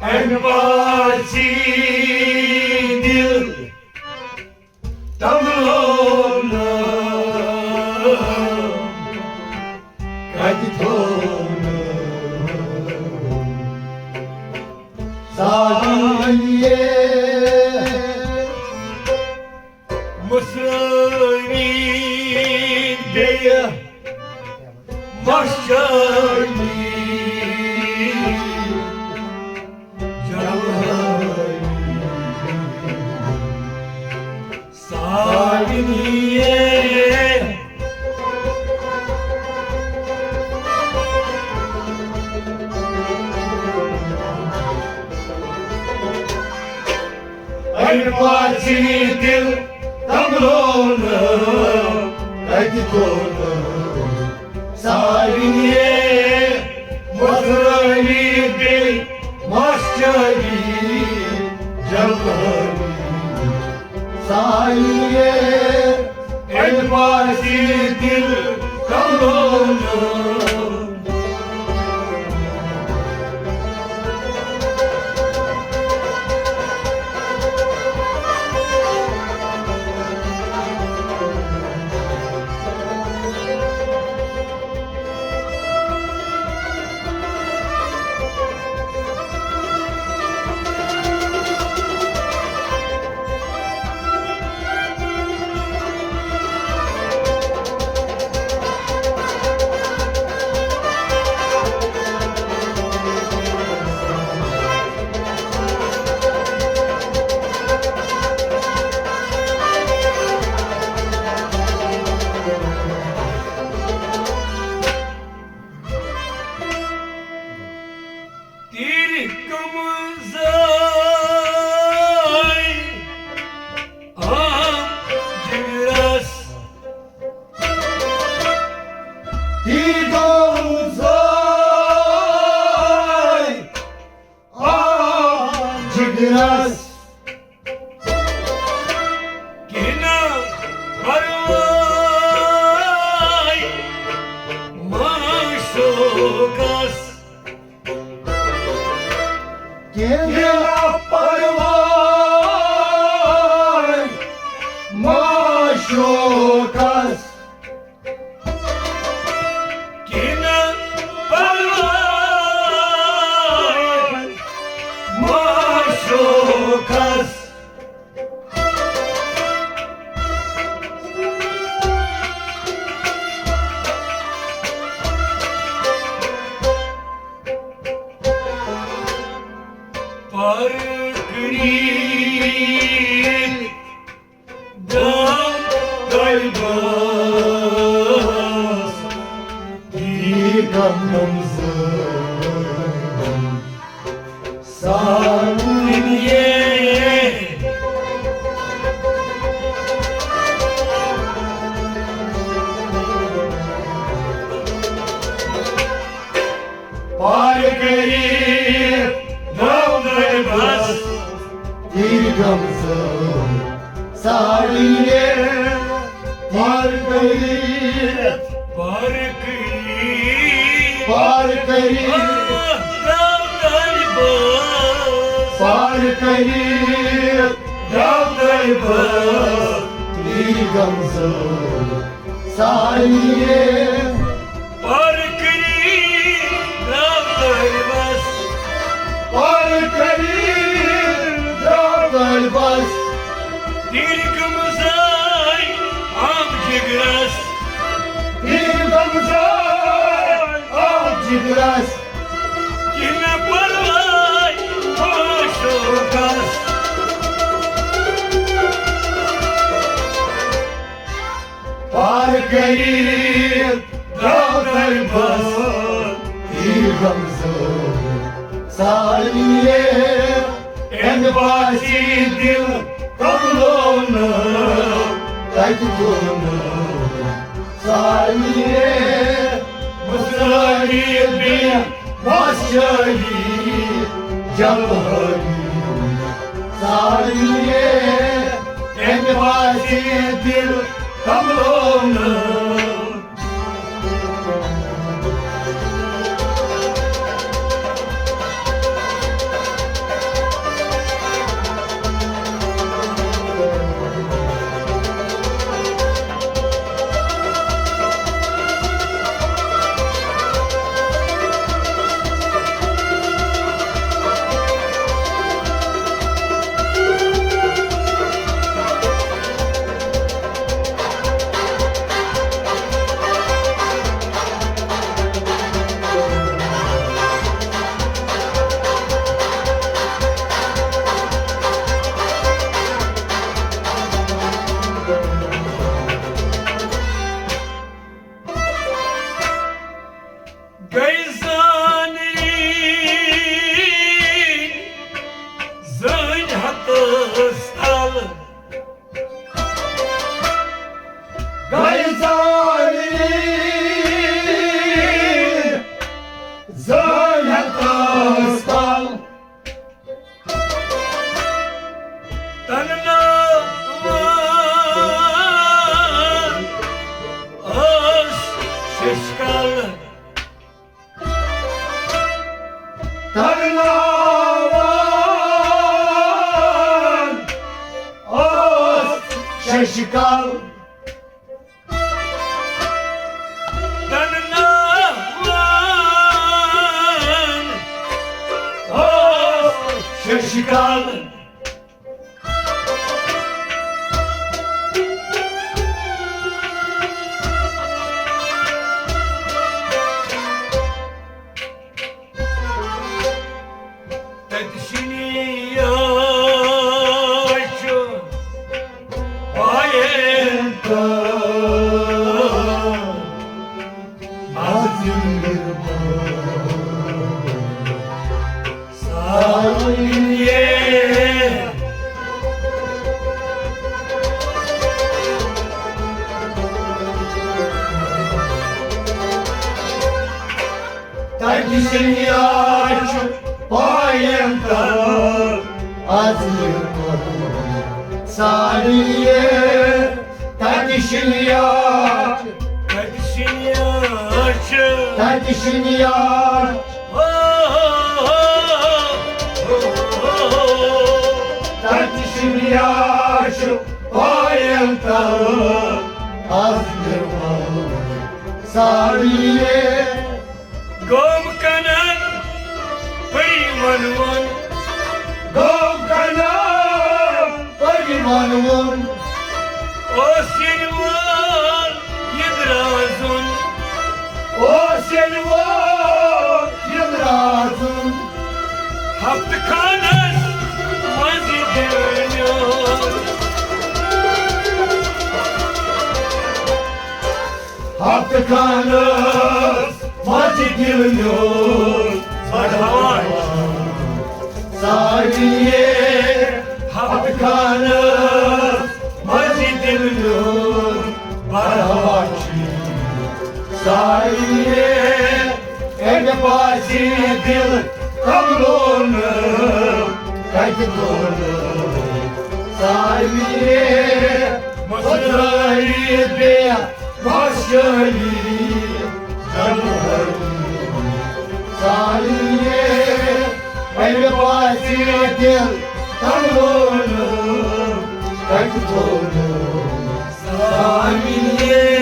Envasi dil tamlonam kaditonam saniye muslimin diye başlayı Saliniye Envasi dil tamlonam kaditonam Saliniye musrani bil maşçali jalhani Saniye Envasi dil tamlonam Biraz Kina Parvay Maşukas Kina Parvay Maşukas Kina Parvay Maşukas Parkıril Dam Dalbaz Dikanımızın Saniye Parkıril Dam Dalbaz Dikanımızın Saniye Parkıril Parkıril Parkıril Dam Dalbaz Dikanımızın Saniye Parkıril Dam Dalbaz Parkıril Dam Dalbaz Dikanımızın amcıgras Dikanımızın amcıgras Kime parvay Maşukas Parkıril Dam Dalbaz Dikanımızın Saniye Envasi dil tamlonam kaditonam Saniye musrani bil maşçali jalhani Saniye Envasi dil tamlonam Tarnavan Os Şeşikal Tarnavan Os Şeşikal Takdişin yaş bayımdan azlık Saniye Takdişin yaş Takdişin yaş Takdişin yaş bayımdan azlık Saniye Gom kanan paymanwan Gom kanan paymanwan O silwan yedrazun O silwan yedrazun Haft kanan mazidunyor Haft kanan mazidunyor Sarhavan Saniye Haft kanan mazidunyor Sarhavan Saniye Ege bazi dil kavrunu Kaydırını Saniye Masrayı be Başkali Kanarını Saniye Ege bazi dil kavrunu Kaydırını Saniye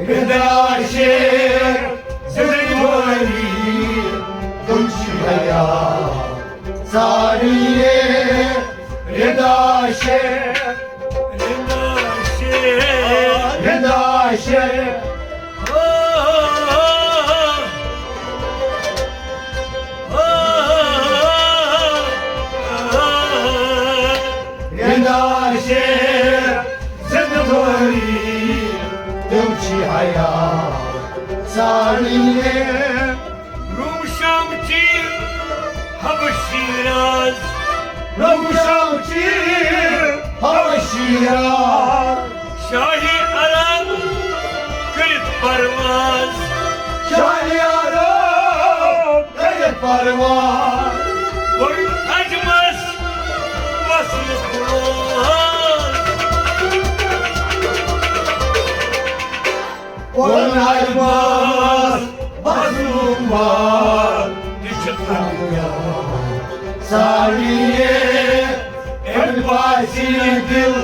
بداشر زدوري تمشي هيا صارية بداشر بداشر بداشر زدوري تمشي هيا صارية روم شامتي هب الشيراز لو شوتي هوا الشيراز شاهي أرام كرت برواز شاهي عرب قيد پرواز والأجمس وصل خلاص والعلماس مظلوم وار سارية الباسي دل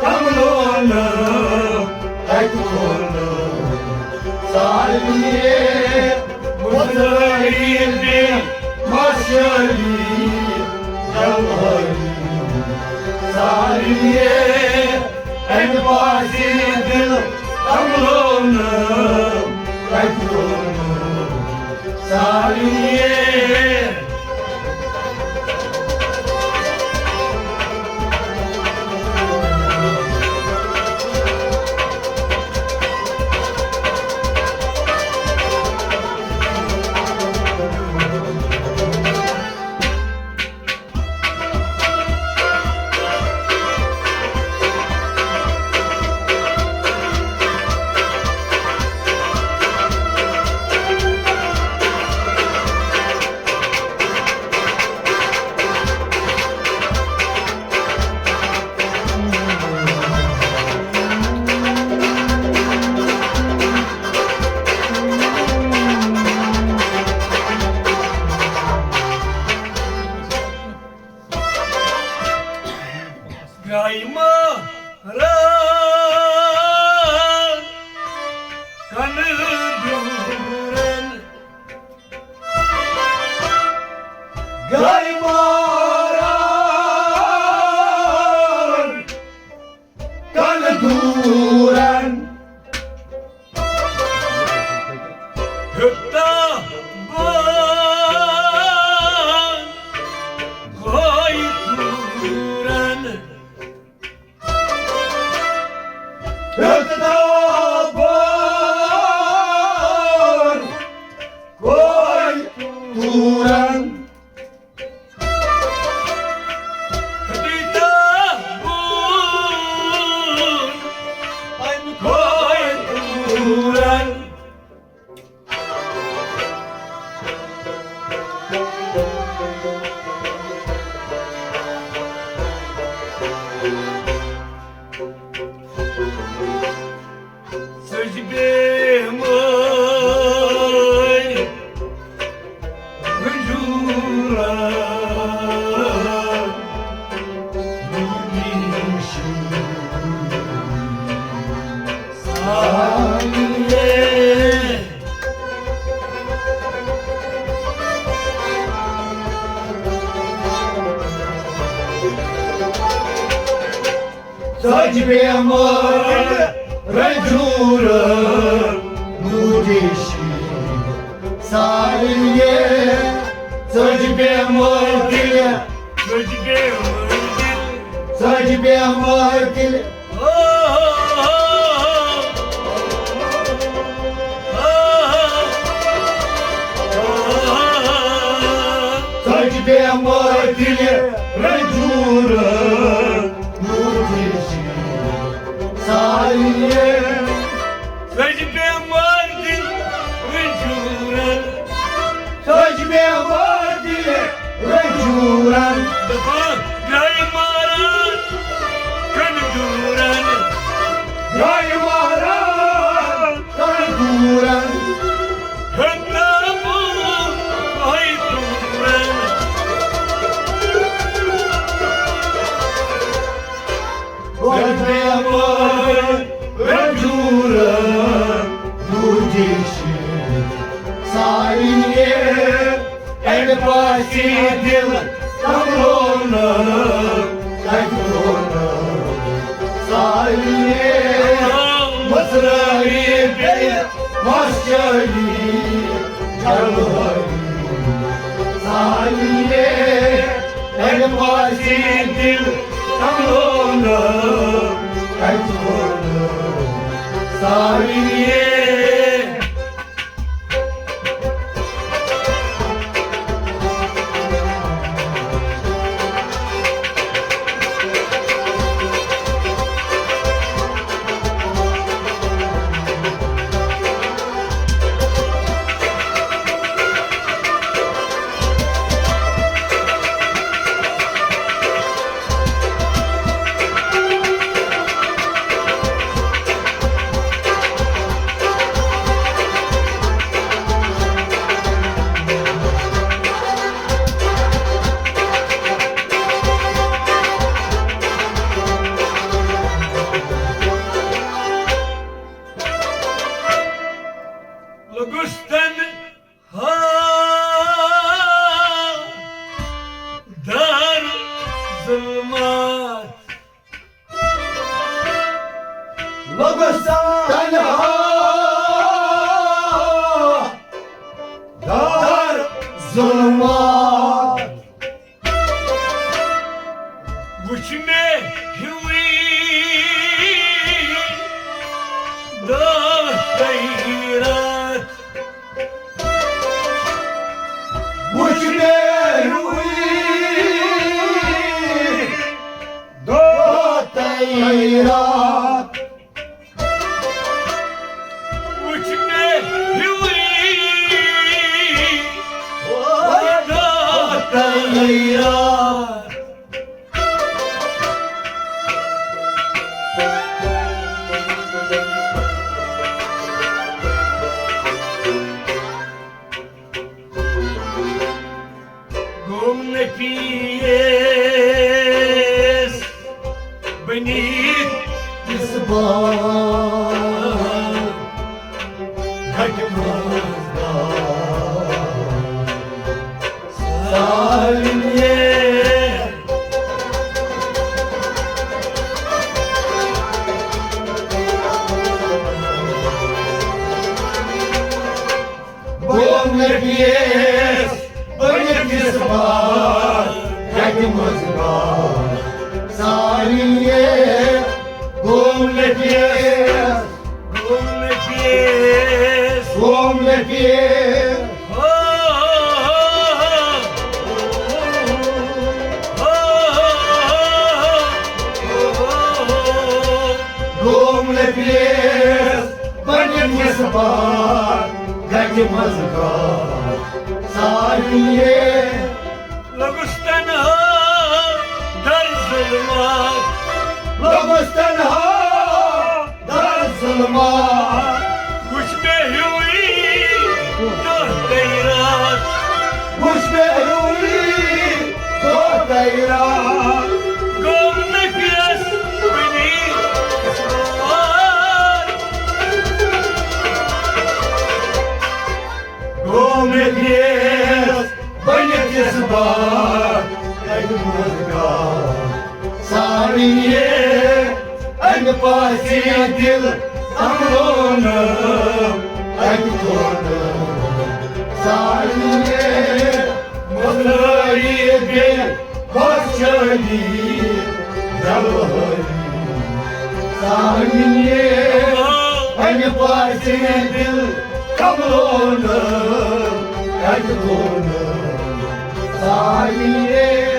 كملونا تكونا سارية مزرعين دل مشاري جوهري سارية الباسي دل كملونا تكونا سارية Gayma ran kanı duran Gaymaran Kalduran hütta ban koy duran Öktaban Koy Turan hütta bun koy duran Secde moy vücura Nurişim Saniye Sacibe amor Rajura Nudishi Sariye Sacibe amor dile Secde moy Sacibe amor dile Sacibe amor dile Rajura Nudishi Sariye Secde moy vücura Sacibe amor dile Rajura Gaymaran kanı duran Gaymaran Kalduran hütta bun koy duran Kaydolum Sahiliye Mısra'yı beyler Maşkali Carlıhari Sahiliye El Basidil Tamlolum Kaydolum Sahiliye Logustan ha dar zulmat Logostan ha Dar zulmat Buçme hüvi da hayrat Tayrat Buçme hüvi da hayrat Gomne piyes Benit İsbah Hakimazda Sahiliye Gomne piyes Benit İsbah Hakimazda Sahiliye Gomle piyes Gomne piyes Gomle piyes Gomle piyes Benim yasbar Hakimazda Sahiliye Logustan ha dar zulmat Logostan ha Dar zulmat Buçme hüvi da hayrat Kuş behruvi Dor dayrat Gomne piyes Benit İsbah Gomle piyes Benim yasbar Hakimazda Sahiliye En pasidil Amronum Ektonum Sahiliye Mısra'yı bir Başçali Yalvarı Sahiliye En pasidil Amronum Ektonum Sahiliye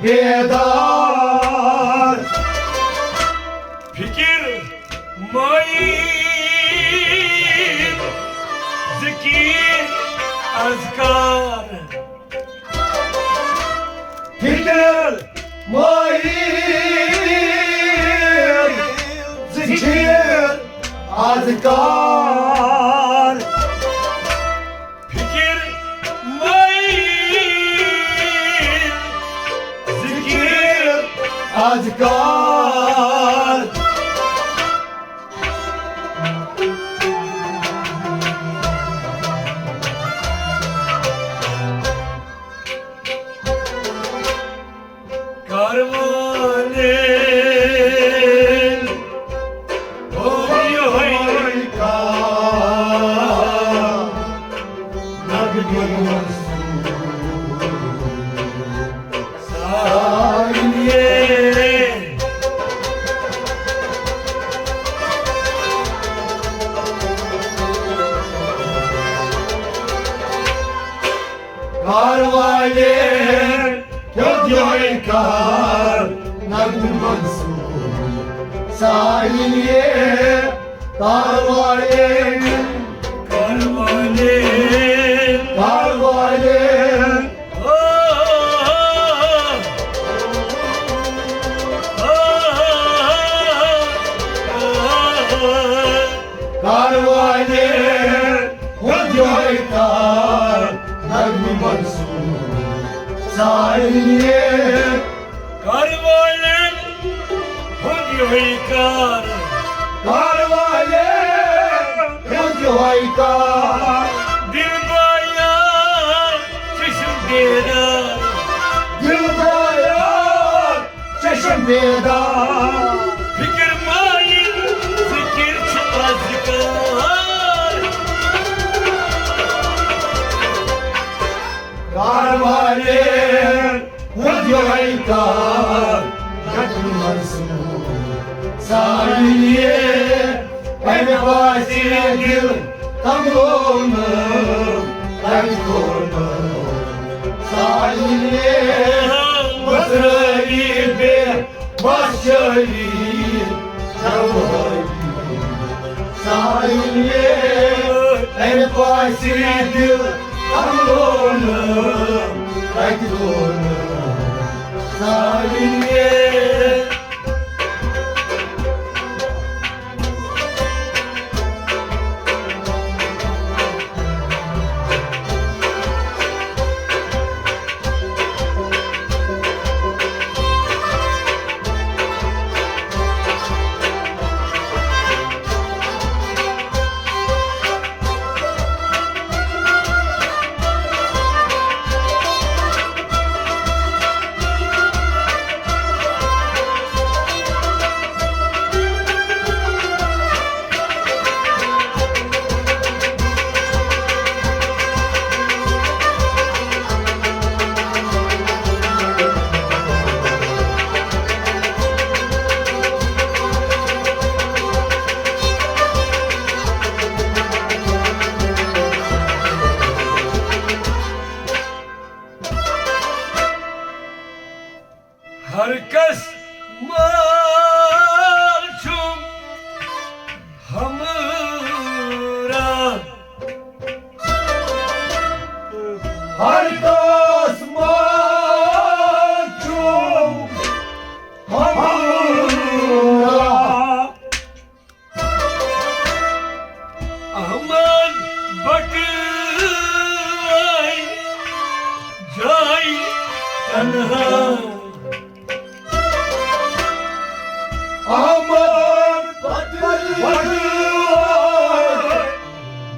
bedar. Fikir mayın, zikir azkar. Fikir, muayyin, zikir, azkar. Fikir mayın, zikir Azkar. karvanın oy oy saniye. Karvalen Gödyoy kar Nagül Mansur Saniye Karvalen Karvanın Karvalen oh, oh, Karvalen Gödyoy kar Nagül Mansur Saniye karvanın hüdyoy kar. Karvalen Gödyoy kar Dil bayan çeşim bedar. Gülbayan Çeşim bedar Fikir mayın zikir azkar. Karvalen Gödyoy kar Nagül Mansur Saniye Evvasiyegil Tamlonum Kaykolum Saniye Mısır gibi Başşehir Çavayım Saniye Evvasiyegil Tamlonum Kaykolum Saniye Herkes marçum hamura. Herkes mahkum hamura Aman bakıvay cay tenha. Aman bakıyor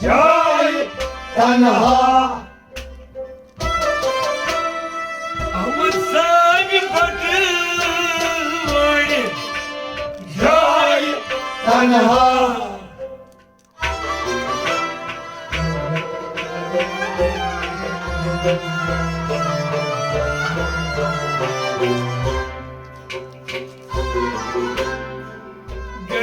Cay tenha Aman sanki bakıvay Cay tenha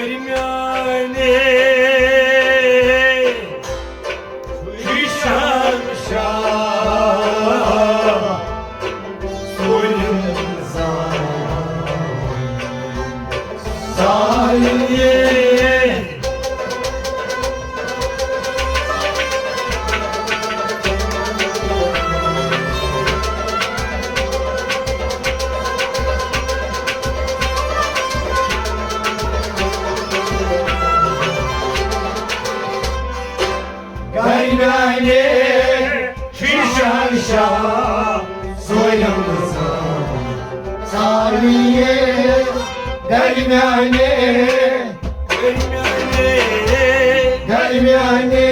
Germane Hişam Şah Soyun dermiye dermiyane Dermane dermiyane